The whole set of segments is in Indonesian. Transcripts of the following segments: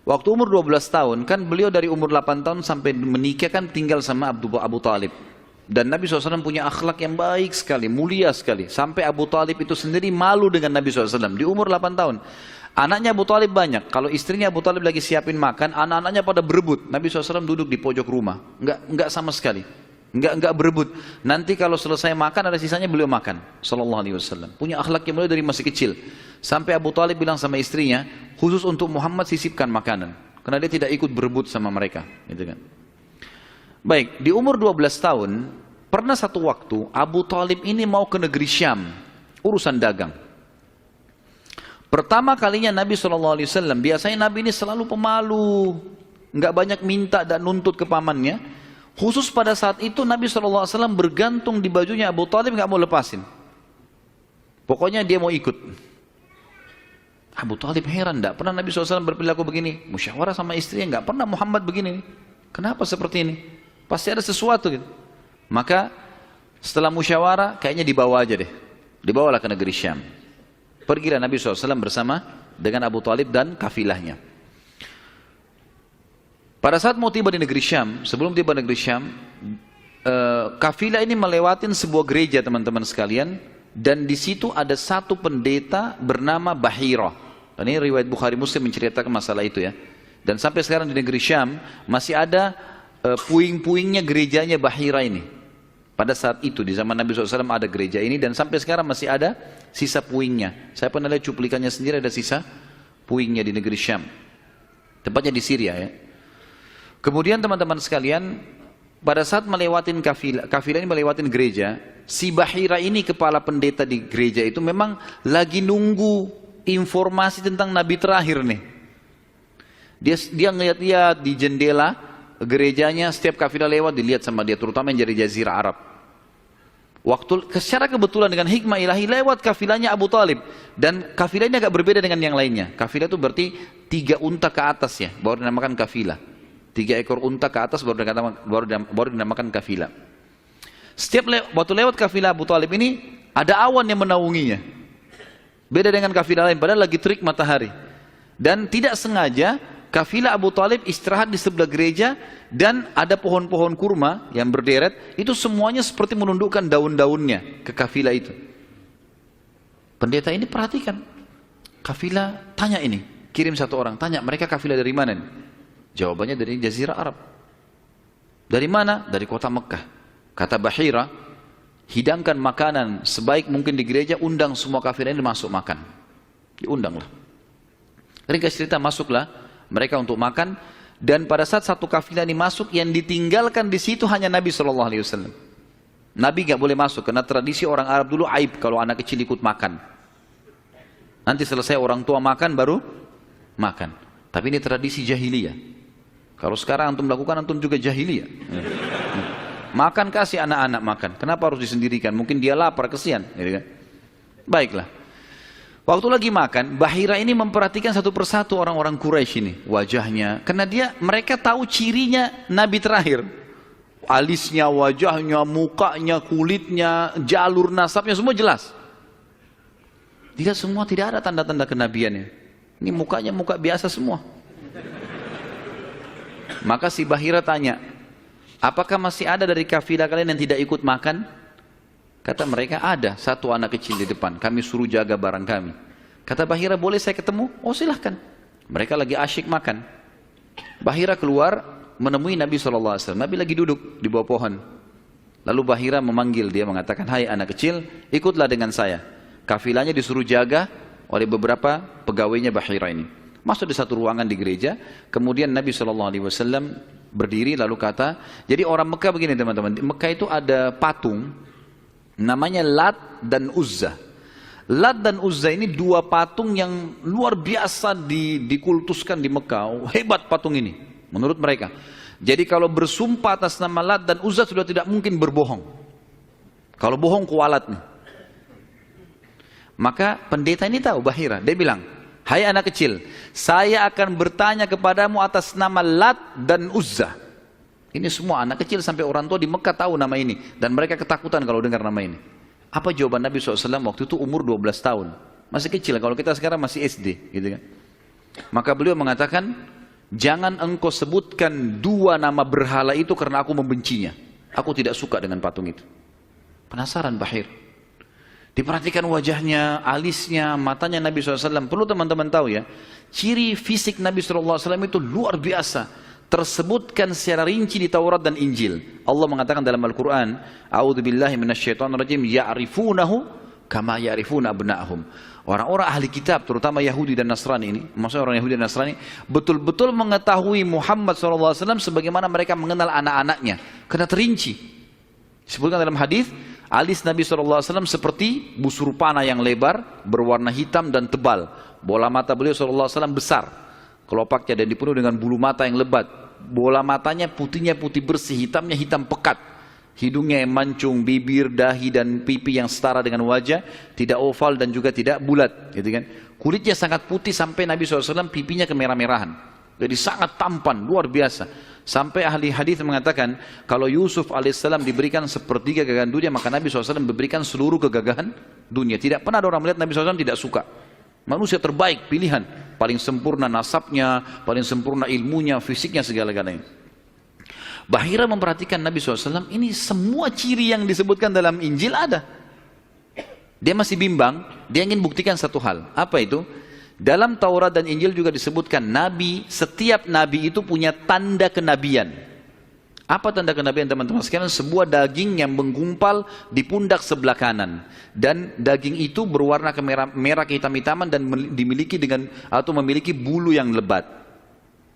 Waktu umur 12 tahun, kan beliau dari umur 8 tahun sampai menikah kan tinggal sama Abu Talib. Dan Nabi SAW punya akhlak yang baik sekali, mulia sekali. Sampai Abu Talib itu sendiri malu dengan Nabi SAW di umur 8 tahun. Anaknya Abu Talib banyak. Kalau istrinya Abu Talib lagi siapin makan, anak-anaknya pada berebut. Nabi SAW duduk di pojok rumah. Enggak sama sekali. Enggak berebut. Nanti kalau selesai makan ada sisanya beliau makan. Sallallahu alaihi wasallam. Punya akhlak yang mulia dari masih kecil. Sampai Abu Talib bilang sama istrinya, khusus untuk Muhammad sisipkan makanan. Karena dia tidak ikut berebut sama mereka. Gitu kan. Baik, di umur 12 tahun, pernah satu waktu Abu Talib ini mau ke negeri Syam. Urusan dagang. Pertama kalinya Nabi SAW, biasanya Nabi ini selalu pemalu. Enggak banyak minta dan nuntut ke pamannya. Khusus pada saat itu Nabi SAW bergantung di bajunya Abu Talib, enggak mau lepasin. Pokoknya dia mau ikut. Abu Talib heran, enggak pernah Nabi SAW berperilaku begini. Musyawarah sama istrinya, enggak pernah Muhammad begini. Kenapa seperti ini? Pasti ada sesuatu gitu. Maka setelah musyawarah, kayaknya dibawa aja deh. Dibawalah ke negeri Syam. Pergilah Nabi SAW bersama dengan Abu Talib dan kafilahnya. Pada saat mau tiba di negeri Syam, sebelum tiba di negeri Syam, kafilah ini melewatin sebuah gereja teman-teman sekalian. Dan di situ ada satu pendeta bernama Bahira. Dan ini riwayat Bukhari Muslim menceritakan masalah itu ya. Dan sampai sekarang di negeri Syam masih ada puing-puingnya gerejanya Bahira ini. Pada saat itu di zaman Nabi SAW ada gereja ini dan sampai sekarang masih ada sisa puingnya. Saya pernah lihat cuplikannya sendiri, ada sisa puingnya di negeri Syam. Tempatnya di Syria ya. Kemudian teman-teman sekalian, pada saat melewatin kafilah ini melewatin gereja, si Bahira ini kepala pendeta di gereja itu memang lagi nunggu informasi tentang Nabi terakhir nih. Dia ngeliat-liat di jendela gerejanya, setiap kafilah lewat dilihat sama dia, terutama yang dari Jazirah Arab. Secara kebetulan dengan hikmah ilahi lewat kafilahnya Abu Talib. Dan kafilah ini agak berbeda dengan yang lainnya. Kafilah itu berarti 3 unta ke atas ya, baru dinamakan kafilah. 3 ekor unta ke atas baru dinamakan kafilah. Setiap waktu lewat kafilah Abu Talib ini ada awan yang menaunginya. Beda dengan kafilah lain, padahal lagi terik matahari. Dan tidak sengaja kafilah Abu Talib istirahat di sebelah gereja dan ada pohon-pohon kurma yang berderet, itu semuanya seperti menundukkan daun-daunnya ke kafilah itu. Pendeta ini perhatikan. Kafilah tanya ini, kirim satu orang, tanya mereka kafilah dari mana nih? Jawabannya dari Jazirah Arab. Dari mana? Dari kota Mekah. Kata Bahira, hidangkan makanan sebaik mungkin di gereja, undang semua kafilah ini masuk makan. Diundanglah. Ringkas cerita, masuklah mereka untuk makan. Dan pada saat satu kafilah ini masuk, yang ditinggalkan di situ hanya Nabi SAW. Nabi nggak boleh masuk karena tradisi orang Arab dulu aib kalau anak kecil ikut makan. Nanti selesai orang tua makan baru makan. Tapi ini tradisi jahiliyah. Kalau sekarang antum lakukan, antum juga jahiliyah. Makan, kasih anak-anak makan. Kenapa harus disendirikan? Mungkin dia lapar, kesian. Baiklah. Waktu lagi makan, Bahira ini memperhatikan satu persatu orang-orang Quraisy ini. Wajahnya. Karena mereka tahu cirinya Nabi terakhir. Alisnya, wajahnya, mukanya, kulitnya, jalur nasabnya, semua jelas. Tidak semua, tidak ada tanda-tanda kenabiannya. Ini mukanya muka biasa semua. Maka si Bahira tanya, apakah masih ada dari kafilah kalian yang tidak ikut makan? Kata mereka, ada satu anak kecil di depan, kami suruh jaga barang kami. Kata Bahira, boleh saya ketemu? Oh silahkan. Mereka lagi asyik makan. Bahira keluar menemui Nabi SAW. Nabi lagi duduk di bawah pohon. Lalu Bahira memanggil dia, mengatakan, hai anak kecil, ikutlah dengan saya. Kafilahnya disuruh jaga oleh beberapa pegawainya Bahira ini. Masuk di satu ruangan di gereja, kemudian Nabi SAW berdiri lalu kata, jadi orang Mekah begini teman-teman, di Mekah itu ada patung, namanya Lat dan Uzza. Lat dan Uzza ini 2 patung yang luar biasa dikultuskan di Mekah, hebat patung ini, menurut mereka. Jadi kalau bersumpah atas nama Lat dan Uzza sudah tidak mungkin berbohong. Kalau bohong kualat nih. Maka pendeta ini tahu Bahira, dia bilang, hai anak kecil, saya akan bertanya kepadamu atas nama Lat dan Uzza. Ini semua anak kecil sampai orang tua di Mekah tahu nama ini. Dan mereka ketakutan kalau dengar nama ini. Apa jawaban Nabi SAW waktu itu umur 12 tahun. Masih kecil, kalau kita sekarang masih SD. Gitu kan. Maka beliau mengatakan, jangan engkau sebutkan dua nama berhala itu karena aku membencinya. Aku tidak suka dengan patung itu. Penasaran Bahir. Diperhatikan wajahnya, alisnya, matanya Nabi SAW. Perlu teman-teman tahu ya, ciri fisik Nabi SAW itu luar biasa. Tersebutkan secara rinci di Taurat dan Injil. Allah mengatakan dalam Al-Quran, A'udzubillahi minasyaitonirrajim, ya'rifunahu kama ya'rifuna abna'ahum. Orang-orang ahli kitab, terutama Yahudi dan Nasrani ini, maksudnya orang Yahudi dan Nasrani, betul-betul mengetahui Muhammad SAW sebagaimana mereka mengenal anak-anaknya. Karena terinci. Disebutkan dalam hadis, alis Nabi SAW seperti busur panah yang lebar, berwarna hitam dan tebal. Bola mata beliau SAW besar, kelopaknya, dan dipenuhi dengan bulu mata yang lebat. Bola matanya putihnya putih bersih, hitamnya hitam pekat. Hidungnya yang mancung, bibir, dahi dan pipi yang setara dengan wajah, tidak oval dan juga tidak bulat, gitu kan. Kulitnya sangat putih sampai Nabi SAW pipinya kemerah-merahan. Jadi sangat tampan, luar biasa. Sampai ahli hadis mengatakan, kalau Yusuf alaihissalam diberikan sepertiga gagahan dunia, maka Nabi SAW memberikan seluruh kegagahan dunia. Tidak pernah ada orang melihat Nabi SAW tidak suka. Manusia terbaik, pilihan, paling sempurna nasabnya, paling sempurna ilmunya, fisiknya, segala-galanya. Bahira memperhatikan Nabi SAW, ini semua ciri yang disebutkan dalam Injil ada. Dia masih bimbang, dia ingin buktikan satu hal. Apa itu? Dalam Taurat dan Injil juga disebutkan Nabi, setiap Nabi itu punya tanda kenabian. Apa tanda kenabian teman-teman sekalian? Sebuah daging yang menggumpal di pundak sebelah kanan. Dan daging itu berwarna merah kehitam-hitaman dan dimiliki dengan atau memiliki bulu yang lebat.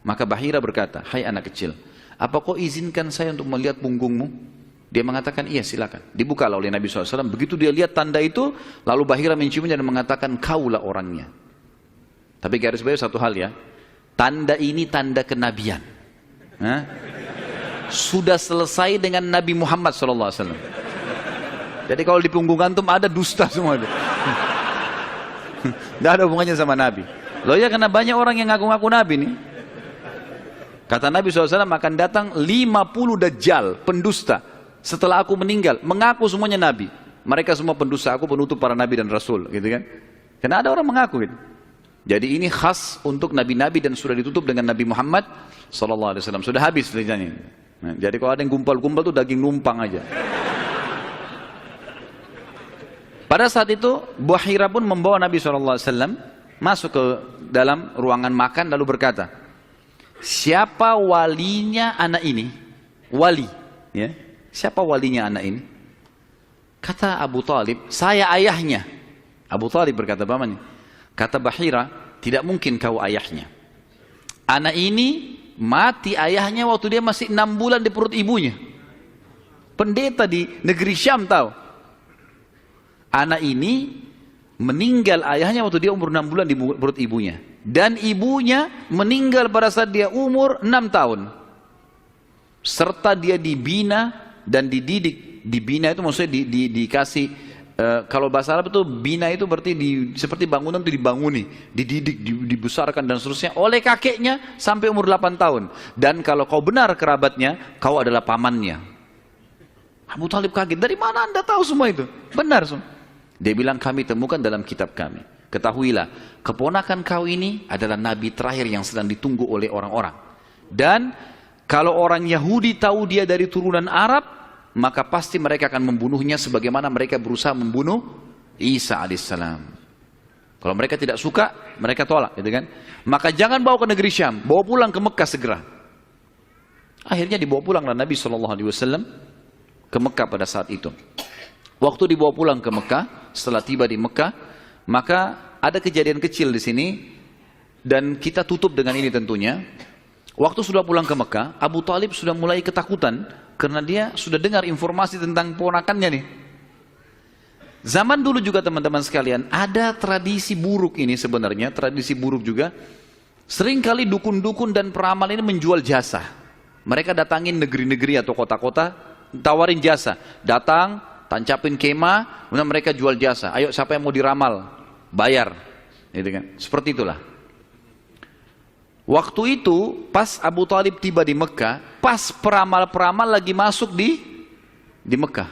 Maka Bahira berkata, hai anak kecil, apa kau izinkan saya untuk melihat punggungmu? Dia mengatakan, iya silakan. Dibukalah oleh Nabi SAW. Begitu dia lihat tanda itu, lalu Bahira menciumnya dan mengatakan, kaulah orangnya. Tapi garis bawah satu hal ya, tanda ini tanda kenabian. Sudah selesai dengan Nabi Muhammad SAW. Jadi kalau di punggung antum ada dusta semua. Tidak ada hubungannya sama Nabi. Loh ya, karena banyak orang yang ngaku-ngaku Nabi nih. Kata Nabi SAW, akan datang 50 dajjal, pendusta. Setelah aku meninggal, mengaku semuanya Nabi. Mereka semua pendusta, aku penutup para Nabi dan Rasul, gitu kan. Karena ada orang mengaku gitu. Jadi ini khas untuk Nabi-Nabi dan sudah ditutup dengan Nabi Muhammad SAW. Sudah habis ceritanya. Nah, jadi kalau ada yang gumpal-gumpal itu daging numpang aja. Pada saat itu, Bahira pun membawa Nabi SAW masuk ke dalam ruangan makan lalu berkata, siapa walinya anak ini? Wali, ya. Siapa walinya anak ini? Kata Abu Talib, saya ayahnya. Abu Talib berkata, pamannya. Kata Bahira, tidak mungkin kau ayahnya. Anak ini mati ayahnya waktu dia masih 6 bulan di perut ibunya. Pendeta di negeri Syam tahu. Anak ini meninggal ayahnya waktu dia umur 6 bulan di perut ibunya. Dan ibunya meninggal pada saat dia umur 6 tahun. Serta dia dibina dan dididik. Dibina itu maksudnya dikasih, kalau bahasa Arab itu bina itu berarti seperti bangunan itu dibanguni, dididik, dibesarkan dan seterusnya oleh kakeknya sampai umur 8 tahun. Dan kalau kau benar kerabatnya, kau adalah pamannya. Abu Talib kaget, dari mana anda tahu semua itu? Benar semua. Dia bilang, kami temukan dalam kitab kami. Ketahuilah, keponakan kau ini adalah nabi terakhir yang sedang ditunggu oleh orang-orang. Dan kalau orang Yahudi tahu dia dari turunan Arab, maka pasti mereka akan membunuhnya sebagaimana mereka berusaha membunuh Isa alaihissalam. Kalau mereka tidak suka, mereka tolak, gitu kan? Maka jangan bawa ke negeri Syam, bawa pulang ke Mekah segera. Akhirnya dibawa pulanglah Nabi SAW ke Mekah pada saat itu. Waktu dibawa pulang ke Mekah, setelah tiba di Mekah, maka ada kejadian kecil di sini dan kita tutup dengan ini tentunya. Waktu sudah pulang ke Mekah, Abu Talib sudah mulai ketakutan karena dia sudah dengar informasi tentang ponakannya nih. Zaman dulu juga teman-teman sekalian, ada tradisi buruk ini sebenarnya, tradisi buruk juga. Seringkali dukun-dukun dan peramal ini menjual jasa. Mereka datangin negeri-negeri atau kota-kota, tawarin jasa. Datang, tancapin kemah, kemudian mereka jual jasa. Ayo siapa yang mau diramal, bayar. Gitu kan? Seperti itulah. Waktu itu pas Abu Talib tiba di Mekah, pas peramal-peramal lagi masuk di Mekah.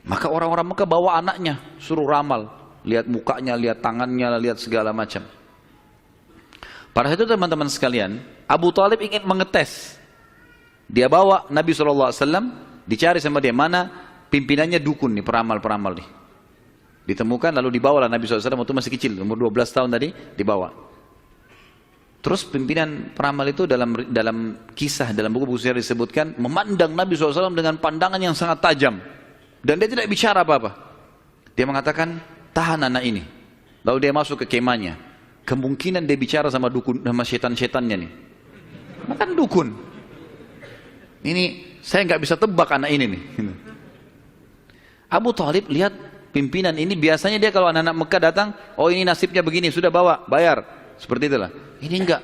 Maka orang-orang Mekah bawa anaknya, suruh ramal, lihat mukanya, lihat tangannya, lihat segala macam. Pada saat itu teman-teman sekalian, Abu Talib ingin mengetes. Dia bawa Nabi SAW, dicari sama dia, mana pimpinannya dukun nih, peramal-peramal nih. Ditemukan lalu dibawalah Nabi SAW, waktu masih kecil, umur 12 tahun tadi, dibawa. Terus pimpinan peramal itu dalam kisah, dalam buku-buku sejarah disebutkan, memandang Nabi SAW dengan pandangan yang sangat tajam. Dan dia tidak bicara apa-apa. Dia mengatakan, tahan anak ini. Lalu dia masuk ke kemahnya. Kemungkinan dia bicara sama dukun, sama setan-setannya nih. Makan dukun. Ini saya nggak bisa tebak anak ini nih. Abu Talib lihat pimpinan ini, biasanya dia kalau anak-anak Mekah datang, oh ini nasibnya begini, sudah bawa, bayar. Seperti itulah. Ini enggak.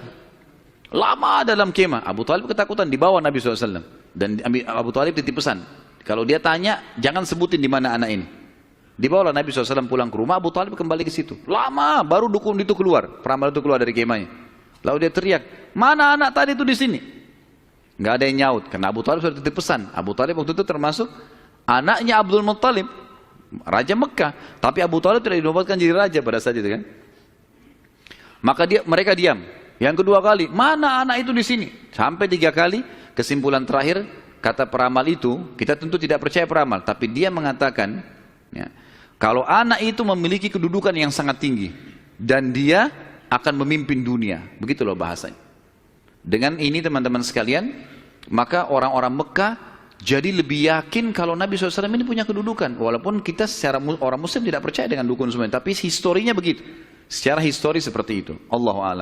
Lama dalam kemah. Abu Talib ketakutan, dibawa Nabi SAW. Dan Abu Talib titip pesan. Kalau dia tanya, jangan sebutin di mana anak ini. Dibawalah Nabi SAW pulang ke rumah, Abu Talib kembali ke situ. Lama, baru dukun itu keluar. Peramal itu keluar dari kemahnya. Lalu dia teriak, mana anak tadi itu di sini? Nggak ada yang nyaut, karena Abu Talib sudah titip pesan. Abu Talib waktu itu termasuk anaknya Abdul Muttalib, Raja Mekah. Tapi Abu Talib tidak dinobatkan jadi raja pada saat itu kan. Maka mereka diam. Yang kedua kali, mana anak itu di sini? Sampai 3 kali, kesimpulan terakhir, kata peramal itu, kita tentu tidak percaya peramal, tapi dia mengatakan, ya, kalau anak itu memiliki kedudukan yang sangat tinggi, dan dia akan memimpin dunia. Begitu loh bahasanya. Dengan ini teman-teman sekalian, maka orang-orang Mekah jadi lebih yakin kalau Nabi SAW ini punya kedudukan. Walaupun kita secara orang Muslim tidak percaya dengan dukun semua, tapi historinya begitu. Secara histori seperti itu. Allahu a'lam.